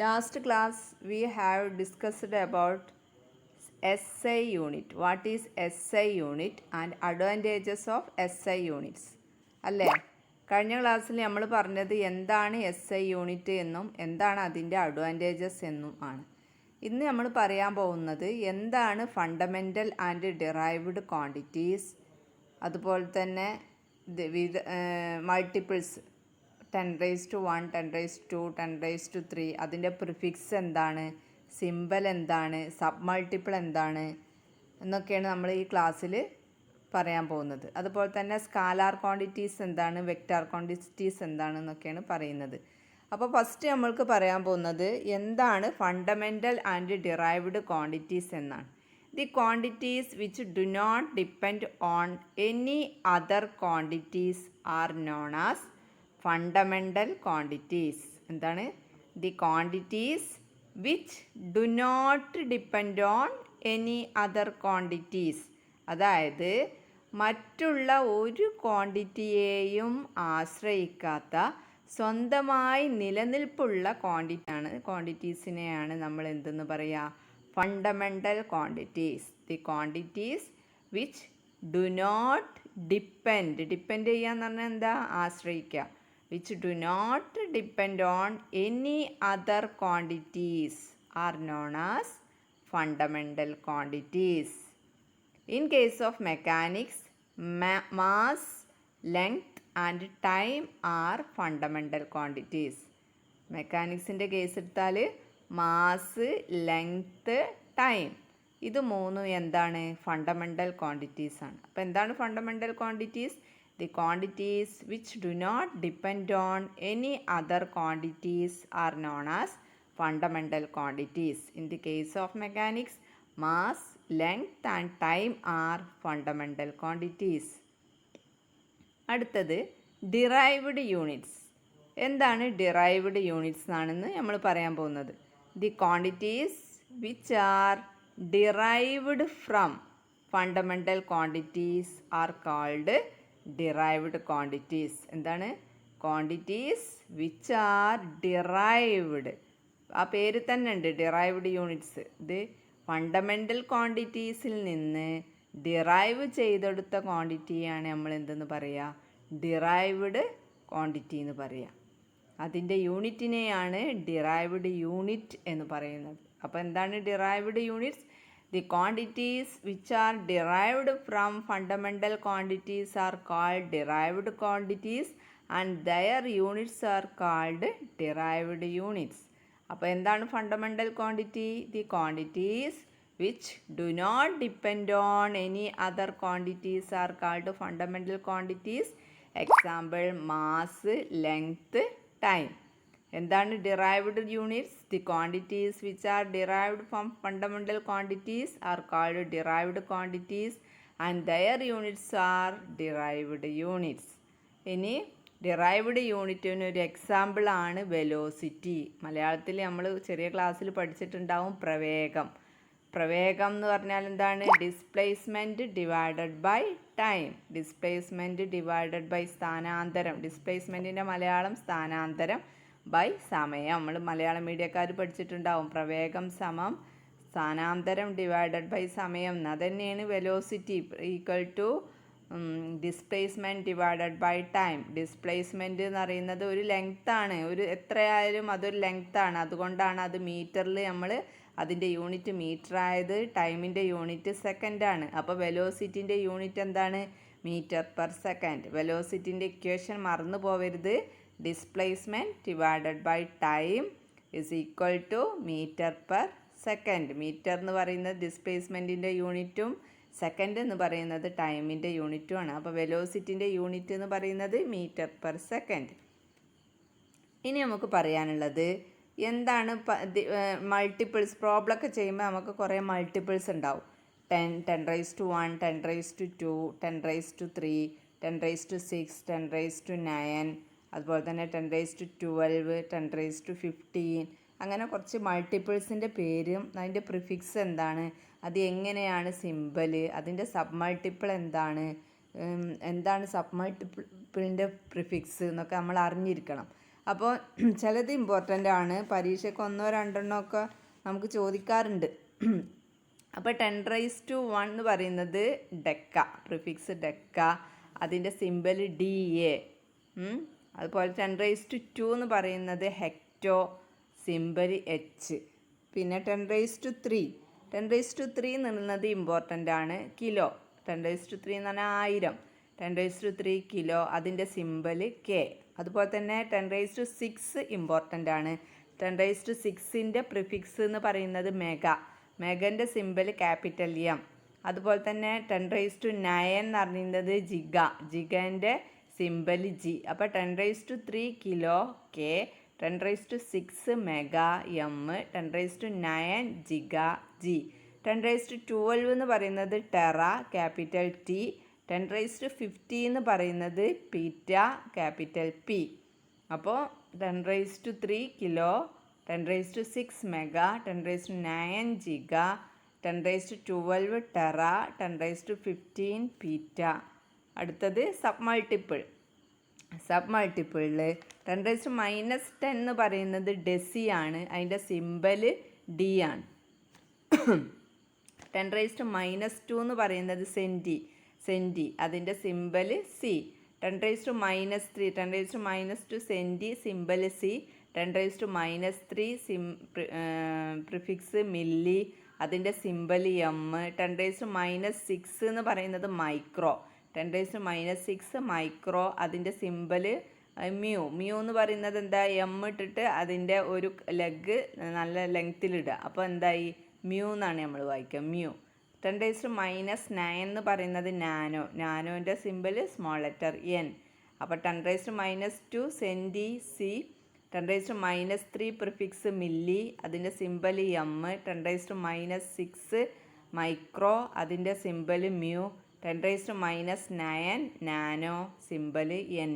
Last class we have discussed about SI unit. What is SI unit and advantages of SI units? അല്ലേ? കഴിഞ്ഞ ക്ലാസ്സിൽ നമ്മൾ പറഞ്ഞത് എന്താണ് SI യൂണിറ്റ് എന്നും എന്താണ് അതിൻ്റെ അഡ്വാൻറ്റേജസ് എന്നും ആണ്. ഇന്ന് നമ്മൾ പറയാൻ പോകുന്നത് എന്താണ് ഫണ്ടമെൻ്റൽ ആൻഡ് ഡിറൈവ്ഡ് ക്വാണ്ടിറ്റീസ്, അതുപോലെ തന്നെ മൾട്ടിപ്പിൾസ് 10⁻⁴, 10⁻², 10⁻³ അതിൻ്റെ പ്രിഫിക്സ് എന്താണ്, സിമ്പൽ എന്താണ്, സബ് മൾട്ടിപ്പിൾ എന്താണ് എന്നൊക്കെയാണ് നമ്മൾ ഈ ക്ലാസ്സിൽ പറയാൻ പോകുന്നത്. അതുപോലെ തന്നെ സ്കാലാർ ക്വാണ്ടിറ്റീസ് എന്താണ്, വെക്റ്റാർ ക്വാണ്ടിറ്റീസ് എന്താണെന്നൊക്കെയാണ് പറയുന്നത്. അപ്പോൾ ഫസ്റ്റ് നമ്മൾക്ക് പറയാൻ പോകുന്നത് എന്താണ് ഫണ്ടമെൻ്റൽ ആൻഡ് ഡിറൈവ്ഡ് ക്വാണ്ടിറ്റീസ് എന്നാണ്. The quantities which do not depend on any other quantities are known as fundamental quantities. എന്താണ്? The quantities which do not depend on any other quantities, അതായത് മറ്റുള്ള ഒരു ക്വാണ്ടിറ്റിയെയും ആശ്രയിക്കാത്ത സ്വന്തമായി നിലനിൽപ്പുള്ള ക്വാണ്ടിറ്റീസിനെയാണ് നമ്മൾ എന്തെന്ന് പറയുക? Fundamental quantities. The quantities which do not depend ചെയ്യുക എന്ന് പറഞ്ഞാൽ എന്താ? ആശ്രയിക്കുക. which do not depend on any other quantities are known as fundamental quantities. In case of mechanics, mass, length and time are fundamental quantities. മെക്കാനിക്സിൻ്റെ case എടുത്താൽ mass, length, time ഇത് മൂന്നും എന്താണ്? ഫണ്ടമെൻ്റൽ ക്വാണ്ടിറ്റീസ് ആണ്. അപ്പോൾ എന്താണ് fundamental quantities? The quantities which do not depend on any other quantities are known as fundamental quantities. In the case of mechanics, mass, length and time are fundamental quantities. അടുത്തത് derived units. എന്താണ് derived units എന്നാണെന്ന് നമ്മൾ പറയാൻ പോകുന്നത്. The quantities which are derived from fundamental quantities are called derived quantities. എന്താണ്? Quantities which are derived. ആ പേര് തന്നെ ഉണ്ട്, ഡിറൈവ്ഡ് യൂണിറ്റ്സ്. ഇത് ഫണ്ടമെൻ്റൽ ക്വാണ്ടിറ്റീസിൽ നിന്ന് ഡിറൈവ് ചെയ്തെടുത്ത ക്വാണ്ടിറ്റിയാണ് നമ്മൾ എന്തെന്ന് പറയുക? ഡിറൈവ്ഡ് ക്വാണ്ടിറ്റി എന്ന് പറയുക. അതിൻ്റെ യൂണിറ്റിനെയാണ് ഡിറൈവ്ഡ് യൂണിറ്റ് എന്ന് പറയുന്നത്. അപ്പോൾ എന്താണ് derived units? The quantities which are derived from fundamental quantities are called derived quantities and their units are called derived units. അപ്പോൾ എന്താണ് fundamental quantity? The quantities which do not depend on any other quantities are called fundamental quantities. Example mass, length, time. എന്താണ് derived units? The quantities which are derived from fundamental quantities are called derived quantities and their units are derived units. ഇനി derived യൂണിറ്റിന് ഒരു എക്സാമ്പിളാണ് velocity. മലയാളത്തിൽ നമ്മൾ ചെറിയ ക്ലാസ്സിൽ പഠിച്ചിട്ടുണ്ടാവും പ്രവേഗം. പ്രവേഗം എന്ന് പറഞ്ഞാൽ എന്താണ്? Displacement divided by time. Displacement divided by സ്ഥാനാന്തരം. ഡിസ്പ്ലേസ്മെൻറ്റിൻ്റെ മലയാളം സ്ഥാനാന്തരം ബൈ സമയം. നമ്മൾ മലയാളം മീഡിയക്കാർ പഠിച്ചിട്ടുണ്ടാവും പ്രവേഗം സമം സ്ഥാനാന്തരം ഡിവൈഡഡ് ബൈ സമയം. അതുതന്നെയാണ് velocity equal to displacement divided by time. Displacement എന്ന് പറയുന്നത് ഒരു ലെങ്ത്താണ്, ഒരു എത്രയായാലും അതൊരു ലെങ്ത്താണ്. അതുകൊണ്ടാണ് അത് മീറ്ററിൽ നമ്മൾ അതിൻ്റെ യൂണിറ്റ് മീറ്റർ ആയത്. ടൈമിൻ്റെ യൂണിറ്റ് സെക്കൻഡാണ്. അപ്പോൾ വെലോസിറ്റിൻ്റെ യൂണിറ്റ് എന്താണ്? Metre per second. വെലോസിറ്റിൻ്റെ ഇക്വേഷൻ മറന്നു പോവരുത്. Displacement divided by time is equal to metre per second. Metre എന്ന് പറയുന്നത് ഡിസ്പ്ലേസ്മെൻറ്റിൻ്റെ യൂണിറ്റും സെക്കൻഡ് എന്ന് പറയുന്നത് ടൈമിൻ്റെ യൂണിറ്റുമാണ്. അപ്പോൾ വെലോസിറ്റിൻ്റെ യൂണിറ്റ് എന്ന് പറയുന്നത് മീറ്റർ പെർ സെക്കൻഡ്. ഇനി നമുക്ക് പറയാനുള്ളത് എന്താണ് മൾട്ടിപ്പിൾസ്. പ്രോബ്ലമൊക്കെ ചെയ്യുമ്പോൾ നമുക്ക് കുറേ മൾട്ടിപ്പിൾസ് ഉണ്ടാവും. 10, 10⁻⁴, 10⁻², 10⁻³ 10⁻�6, 10⁻�9, അതുപോലെ തന്നെ 10⁻12, 10⁻15 അങ്ങനെ കുറച്ച് മൾട്ടിപ്പിൾസിൻ്റെ പേരും അതിൻ്റെ പ്രിഫിക്സ് എന്താണ്, അത് എങ്ങനെയാണ് സിമ്പൽ, അതിൻ്റെ സബ് മൾട്ടിപ്പിൾ എന്താണ് സബ് മൾട്ടിപ്പിളിൻ്റെ പ്രിഫിക്സ് എന്നൊക്കെ നമ്മൾ അറിഞ്ഞിരിക്കണം. അപ്പോൾ ചിലത് ഇമ്പോർട്ടൻ്റ് ആണ്, പരീക്ഷയ്ക്ക് 1-2 ഒക്കെ നമുക്ക് ചോദിക്കാറുണ്ട്. അപ്പോൾ 10⁻1 എന്ന് പറയുന്നത് ഡെക്ക, പ്രിഫിക്സ് ഡെക്ക, അതിൻ്റെ സിമ്പൽ DA. അതുപോലെ 10⁻2 എന്ന് പറയുന്നത് ഹെക്ടോ, സിമ്പൽ H. പിന്നെ 10⁻3 എന്ന് പറയുന്നത് ഇമ്പോർട്ടൻ്റ് ആണ്, കിലോ. 10⁻3 എന്ന് പറഞ്ഞാൽ 1000. 10⁻3 കിലോ, അതിൻ്റെ സിമ്പൽ K. അതുപോലെ തന്നെ 10⁻6 ഇമ്പോർട്ടൻ്റ് ആണ്. 10⁻6ൻ്റെ പ്രിഫിക്സ് എന്ന് പറയുന്നത് മെഗാ, മെഗൻ്റെ സിമ്പൽ ക്യാപിറ്റൽ M. അതുപോലെ തന്നെ 10⁻9 എന്ന് പറയുന്നത് ജിഗ, ജിഗൻ്റെ സിമ്പൽ G. അപ്പോൾ 10⁻3 kilo K, 10⁻6 mega M, 10⁻9 giga G. 10⁻12 എന്ന് പറയുന്നത് ടെറ, ക്യാപിറ്റൽ T. 10⁻50 എന്ന് പറയുന്നത് പീറ്റ, ക്യാപിറ്റൽ P. അപ്പോൾ 10⁻3 kilo, 10⁻6 mega, 10⁻9 giga, 10⁻12 Terra, 10⁻15 pitta. അടുത്തത് സബ്മൾട്ടിപ്പിളിൽ 10⁻10 എന്ന് പറയുന്നത് ഡെസി ആണ്, അതിൻ്റെ സിമ്പൽ D ആണ്. 10⁻2 എന്ന് പറയുന്നത് സെൻറ്റി, അതിൻ്റെ symbol C. 10⁻3 10⁻2 senti, symbol C. 10⁻3 prefix milli, അതിൻ്റെ സിമ്പൽ M. 10⁻6 എന്ന് പറയുന്നത് മൈക്രോ, 10⁻6 മൈക്രോ, അതിൻ്റെ സിമ്പൽ മ്യൂ എന്ന് പറയുന്നത് എന്താ, M ഇട്ടിട്ട് അതിൻ്റെ ഒരു ലെഗ് നല്ല ലെങ്ത്തിലിടുക, അപ്പോൾ എന്തായി മ്യൂ എന്നാണ് നമ്മൾ വായിക്കുക, മ്യൂ. 10⁻9 എന്ന് പറയുന്നത് നാനോൻ്റെ സിമ്പൽ സ്മോൾ ലെറ്റർ N. അപ്പോൾ 10⁻2 സെൻറ്റി C. 10⁻3 പ്രിഫിക്സ് മില്ലി, അതിൻ്റെ സിമ്പൽ M. 10⁻6 മൈക്രോ, അതിൻ്റെ symbol mu. 10⁻9 nano, symbol N.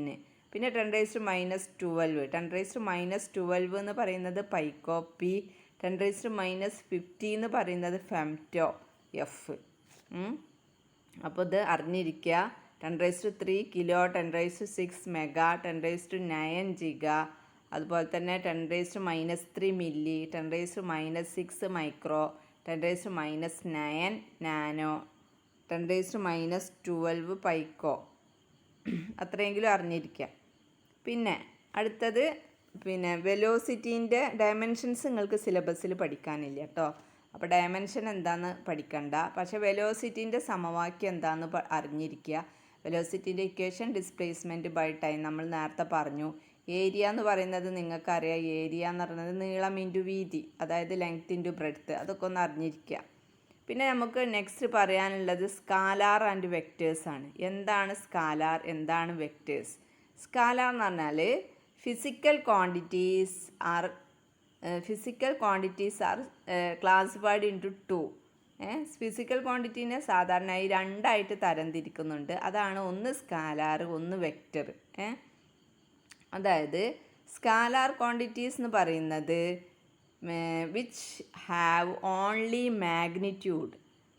പിന്നെ 10⁻12 10⁻12 എന്ന് പറയുന്നത് പൈക്കോ P. 10⁻50 എന്ന് പറയുന്നത് ഫെംറ്റോ F. അപ്പോൾ ഇത് അറിഞ്ഞിരിക്കുക. 10⁻3 കിലോ, 10⁻6 മെഗാ, 10⁻9 ജിഗ, അതുപോലെ തന്നെ 10⁻3 മില്ലി, 10⁻6 മൈക്രോ, 10⁻9 നാനോ, 10⁻12 പൈക്കോ. അത്രയെങ്കിലും അറിഞ്ഞിരിക്കുക. പിന്നെ അടുത്തത് വെലോസിറ്റീൻ്റെ ഡയമെൻഷൻസ് നിങ്ങൾക്ക് സിലബസിൽ പഠിക്കാനില്ല കേട്ടോ. അപ്പോൾ ഡയമെൻഷൻ എന്താണെന്ന് പഠിക്കണ്ട, പക്ഷേ വെലോസിറ്റീൻ്റെ സമവാക്യം എന്താണെന്ന് അറിഞ്ഞിരിക്കുക. വെലോസിറ്റീൻ്റെ ഇക്വേഷൻ ഡിസ്പ്ലേസ്മെൻറ്റ് ബൈ ടൈം നമ്മൾ നേരത്തെ പറഞ്ഞു. ഏരിയ എന്ന് പറയുന്നത് നിങ്ങൾക്കറിയാം, ഏരിയ എന്ന് പറയുന്നത് നീളം ഇൻറ്റു വീതി, അതായത് ലെങ്ത് ഇൻറ്റു ബ്രെഡ്ത്ത്, അതൊക്കെ ഒന്ന് അറിഞ്ഞിരിക്കുക. പിന്നെ നമുക്ക് നെക്സ്റ്റ് പറയാനുള്ളത് സ്കാലാർ ആൻഡ് വെക്റ്റേഴ്സ് ആണ്. എന്താണ് സ്കാലാർ, എന്താണ് വെക്റ്റേഴ്സ്? സ്കാലാർ എന്ന് പറഞ്ഞാൽ physical quantities are classified into 2. Physical ക്വാണ്ടിറ്റീനെ സാധാരണയായി 2ആയിട്ട് തരംതിരിക്കുന്നുണ്ട്. അതാണ് ഒന്ന് സ്കാലാർ, ഒന്ന് വെക്റ്റർ. അതായത് സ്കാലാർ ക്വാണ്ടിറ്റീസ് എന്ന് പറയുന്നത് which have only magnitude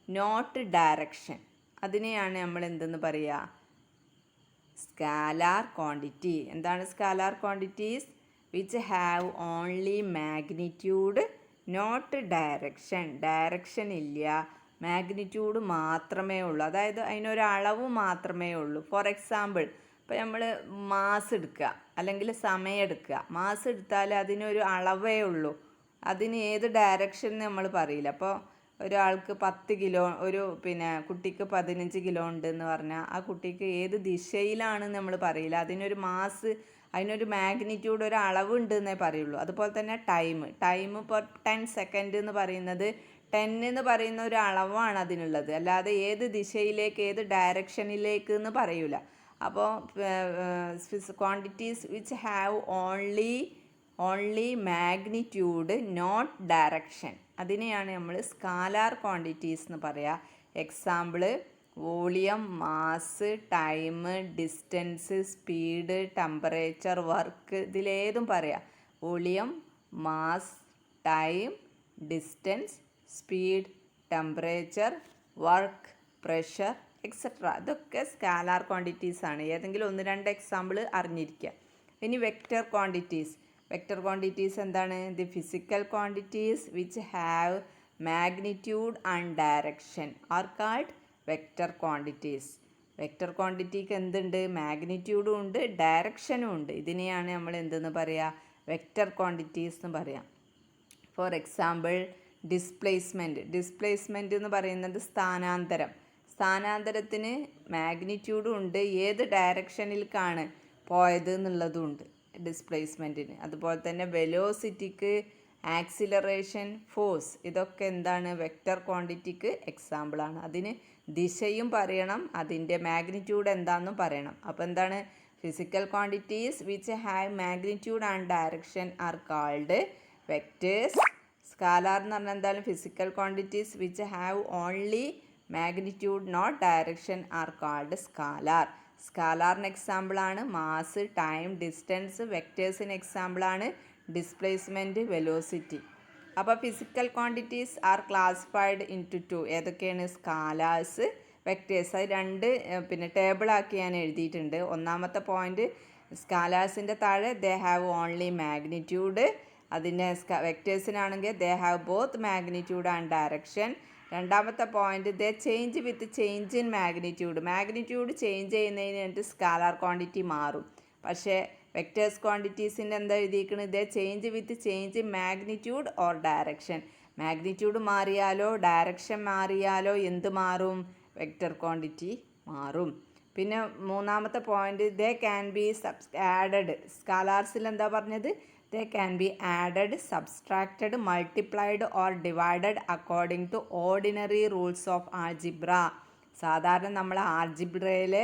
not direction, അതിനെയാണ് നമ്മൾ എന്തെന്ന് പറയുക, സ്കാലാർ ക്വാണ്ടിറ്റി. എന്താണ് scalar quantities? Which have only magnitude not direction, direction ഇല്ല, മാഗ്നിറ്റ്യൂഡ് മാത്രമേ ഉള്ളൂ, അതായത് അതിനൊരളവ് മാത്രമേ ഉള്ളൂ. ഫോർ എക്സാമ്പിൾ, ഇപ്പോൾ നമ്മൾ മാസ് എടുക്കുക അല്ലെങ്കിൽ സമയം എടുക്കുക. മാസ് എടുത്താൽ അതിനൊരു അളവേ ഉള്ളൂ, അതിന് ഏത് ഡയറക്ഷൻ നമ്മൾ പറയില്ല. അപ്പോൾ ഒരാൾക്ക് 10 കിലോ, കുട്ടിക്ക് 15 കിലോ ഉണ്ട് എന്ന് പറഞ്ഞാൽ ആ കുട്ടിക്ക് ഏത് ദിശയിലാണ് നമ്മൾ പറയില്ല, അതിനൊരു മാസ്, അതിനൊരു മാഗ്നിറ്റ്യൂഡ്, ഒരു അളവുണ്ട് എന്നേ പറയുള്ളൂ. അതുപോലെ തന്നെ ടൈം ഇപ്പോൾ 10 സെക്കൻഡ് എന്ന് പറയുന്നത് 10 എന്ന് പറയുന്ന ഒരു അളവാണ് അതിനുള്ളത്, അല്ലാതെ ഏത് ദിശയിലേക്ക്, ഏത് ഡയറക്ഷനിലേക്ക് എന്ന് പറയൂല. അപ്പോൾ quantities which have only magnitude not direction, അതിനെയാണ് നമ്മൾ സ്കാലാർ ക്വാണ്ടിറ്റീസ് എന്ന് പറയുക. Example volume, mass, time, distance, speed, temperature, work, ഇതിലേതും പറയാം. Volume, mass, time, distance, speed, temperature, work, pressure, etcetera, ഇതൊക്കെ സ്കാലാർ ക്വാണ്ടിറ്റീസ് ആണ്. ഏതെങ്കിലും 1-2 എക്സാമ്പിൾ അറിഞ്ഞിരിക്കുക. ഇനി വെക്റ്റർ ക്വാണ്ടിറ്റീസ് എന്താണ്? The physical quantities which have magnitude and direction are called vector quantities. Vector ക്വാണ്ടിറ്റിക്ക് എന്തുണ്ട്? മാഗ്നിറ്റ്യൂഡും ഉണ്ട്, ഡയറക്ഷനും ഉണ്ട്. ഇതിനെയാണ് നമ്മൾ എന്തെന്ന് പറയുക? വെക്റ്റർ ക്വാണ്ടിറ്റീസ് എന്ന് പറയാം. ഫോർ എക്സാമ്പിൾ ഡിസ്പ്ലേസ്മെൻറ്റ് എന്ന് പറയുന്നത് സ്ഥാനാന്തരത്തിന് മാഗ്നിറ്റ്യൂഡും ഉണ്ട്, ഏത് ഡയറക്ഷനിലേക്കാണ് പോയത് എന്നുള്ളതും ഉണ്ട് ഡിസ്പ്ലേസ്മെൻറ്റിന്. അതുപോലെ തന്നെ വെലോസിറ്റിക്ക് ആക്സിലറേഷൻ, ഫോഴ്സ്, ഇതൊക്കെ എന്താണ്? വെക്റ്റർ ക്വാണ്ടിറ്റിക്ക് എക്സാമ്പിളാണ്. അതിന് ദിശയും പറയണം, അതിൻ്റെ മാഗ്നിറ്റ്യൂഡ് എന്താണെന്നും പറയണം. അപ്പോൾ എന്താണ്? Physical quantities which have magnitude and direction are called vectors. Scalar എന്ന് പറഞ്ഞാൽ എന്താണ്? Physical quantities which have only magnitude not direction are called scalar. സ്കാലാറിന് എക്സാമ്പിളാണ് മാസ്, ടൈം, ഡിസ്റ്റൻസ്. വെക്റ്റേഴ്സിന് എക്സാമ്പിളാണ് ഡിസ്പ്ലേസ്മെൻറ്റ്, വെലോസിറ്റി. അപ്പോൾ physical quantities are classified into 2. ഏതൊക്കെയാണ്? Scalars, vectors. അത് രണ്ട് ടേബിളാക്കി ഞാൻ എഴുതിയിട്ടുണ്ട്. ഒന്നാമത്തെ പോയിന്റ് സ്കാലാർസിൻ്റെ താഴെ ദേ ഹാവ് ഓൺലി മാഗ്നിറ്റ്യൂഡ്. അതിൻ്റെ വെക്റ്റേഴ്സിനാണെങ്കിൽ they have both magnitude and direction. രണ്ടാമത്തെ point they change with change in magnitude change ചെയ്യുന്നതിനായിട്ട് സ്കാലാർ ക്വാണ്ടിറ്റി മാറും. പക്ഷേ വെക്റ്റേഴ്സ് ക്വാണ്ടിറ്റീസിൻ്റെ എന്താ എഴുതിയിരിക്കുന്നത്? They change with change in magnitude or direction. Magnitude മാറിയാലോ ഡയറക്ഷൻ മാറിയാലോ എന്ത് മാറും? വെക്റ്റർ ക്വാണ്ടിറ്റി മാറും. പിന്നെ മൂന്നാമത്തെ point they can be added. സ്കാലാർസിൽ എന്താ പറഞ്ഞത്? They can be added, subtracted, multiplied or divided according to ordinary rules of algebra. സാധാരണ നമ്മൾ ആൾജിബ്രയിൽ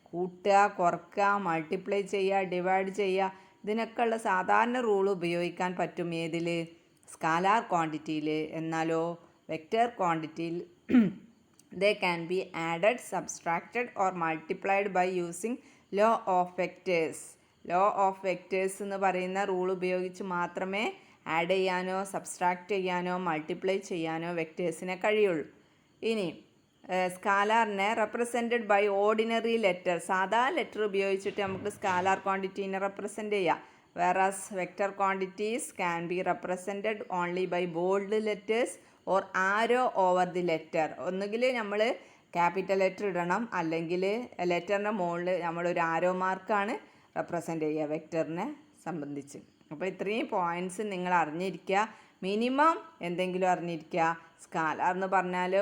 കൂട്ടുക, കുറക്കുക, മൾട്ടിപ്ലൈ ചെയ്യുക, ഡിവൈഡ് ചെയ്യുക, ഇതിനൊക്കെ ഉള്ള സാധാരണ റൂൾ ഉപയോഗിക്കാൻ പറ്റും. ഏതിൽ? സ്കാലാർ ക്വാണ്ടിറ്റിയിൽ. എന്നാലോ വെക്റ്റർ ക്വാണ്ടിറ്റിയിൽ they can be added, subtracted or multiplied by using law of vectors. law of vectors എന്ന് പറയുന്ന റൂൾ ഉപയോഗിച്ച് മാത്രമേ ആഡ് ചെയ്യാനോ സബ്സ്ട്രാക്റ്റ് ചെയ്യാനോ മൾട്ടിപ്ലൈ ചെയ്യാനോ വെക്റ്റേഴ്സിനെ കഴിയുള്ളൂ. ഇനി സ്കാലാറിനെ റെപ്രസെൻറ്റഡ് ബൈ ഓർഡിനറി ലെറ്റർ. സാധാ ലെറ്റർ ഉപയോഗിച്ചിട്ട് നമുക്ക് സ്കാലാർ ക്വാണ്ടിറ്റീനെ റെപ്രസെൻറ്റ് ചെയ്യാം. whereas vector quantities can be represented only by bold letters or arrow over the letter. ഒന്നുകിൽ നമ്മൾ ക്യാപിറ്റൽ ലെറ്റർ ഇടണം, അല്ലെങ്കിൽ ലെറ്ററിൻ്റെ മുകളിൽ നമ്മളൊരു ആരോ മാർക്കാണ് റെപ്രസെൻ്റ് ചെയ്യുക വെക്റ്ററിനെ സംബന്ധിച്ച്. അപ്പോൾ ഇത്രയും പോയിൻറ്റ്സ് നിങ്ങൾ അറിഞ്ഞിരിക്കുക. മിനിമം എന്തെങ്കിലും അറിഞ്ഞിരിക്കുക. സ്കാലാർ എന്ന് പറഞ്ഞാൽ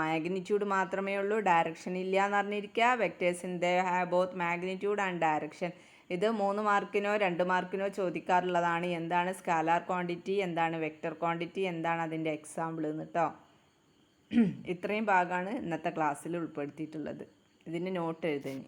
മാഗ്നിറ്റ്യൂഡ് മാത്രമേ ഉള്ളൂ, ഡയറക്ഷൻ ഇല്ല എന്ന് അറിഞ്ഞിരിക്കുക. വെക്റ്റേഴ്സിൻ്റെ have both magnitude and direction. ഇത് 3 മാർക്കിനോ 2 മാർക്കിനോ ചോദിക്കാറുള്ളതാണ്. എന്താണ് സ്കാലാർ ക്വാണ്ടിറ്റി, എന്താണ് വെക്റ്റർ ക്വാണ്ടിറ്റി, എന്താണ് അതിൻ്റെ എക്സാമ്പിൾ എന്ന് കേട്ടോ. ഇത്രയും ഭാഗമാണ് ഇന്നത്തെ ക്ലാസ്സിൽ ഉൾപ്പെടുത്തിയിട്ടുള്ളത്. ഇതിന് നോട്ട് എഴുതുക.